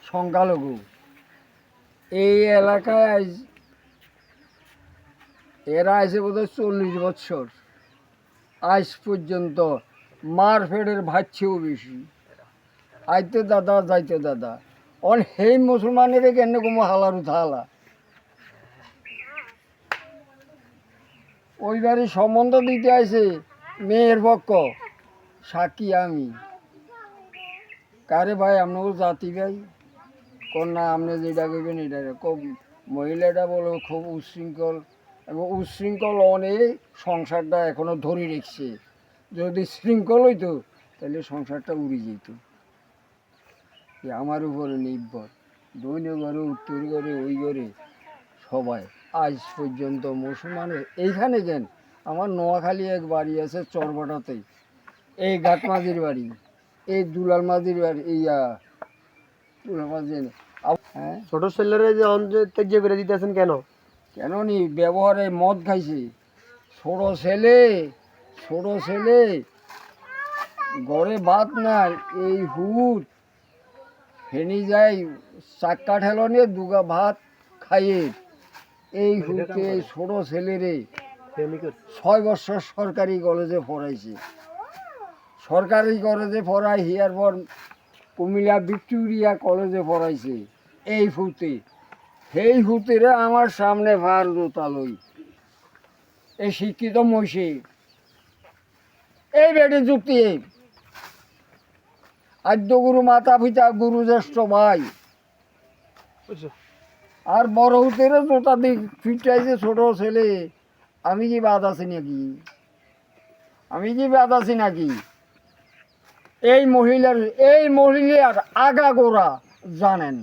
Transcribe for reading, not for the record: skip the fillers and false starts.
সংখ্যালঘু এই এলাকায় এরা আছে বোধহয় 40 বছর, আজ পর্যন্ত মারফেটের ভাচ্ছেও বেশি। আইতে দাদা যাইতে দাদা, অন সেই মুসলমানের কেন কোনো হালার উঠালা ওই বাড়ি সম্বন্ধ দিতে আসে মেয়ের পক্ষ, সাক্ষী আমি। কারে ভাই আপনার জাতি ভাই কন্যা, আপনি যেটা করবেন এটা মহিলাটা বলো খুব উচ্ছৃঙ্খল এবং উচ্ছৃঙ্খল অনেক সংসারটা এখনো ধরে রেখেছে। যদি শৃঙ্খল হইতো তাহলে সংসারটা উড়ে যেত। আমার উপরে নির্ভর, দৈন্য ঘরে উত্তর ঘরে ওই ঘরে সবাই আজ পর্যন্ত মুসলমানের এইখানে কেন। আমার নোয়াখালী এক বাড়ি আছে চরবাটাতে, এই ঘাটমাঝির বাড়ি, এই দুলাল মাঝির বাড়ি, দুলাল মাঝির। হ্যাঁ, ছোট ছেলেরা যে ত্যায্য করে দিতেছেন কেন? কেন নি ব্যবহারে মদ খাইছে ছোট ছেলে ঘরে ভাত নাই, এই হুট ফেনি যায় চাক্কা ঠেলো নিয়ে দুগা ভাত খাইয়ে এই হুটে ছোট ছেলেরে 6 বছর সরকারি কলেজে পড়াইছে। সরকারি কলেজে পড়াই হিয়ার পর কুমিল্লা ভিক্টোরিয়া কলেজে পড়াইছে। এই হুতে সেই হুতেরা আমার সামনে ভার জোতালই এই শিক্ষিত মহিষী এই বেটে যুক্তি আদ্য গুরু মাতা পিতা গুরু জ্যেষ্ঠ ভাই আর বড় হুতেরও জোতা দিক ফিটাইছে ছোট ছেলে। আমি কি বাদ আছি নাকি? এই মহিলার আগা গোড়া জানেন।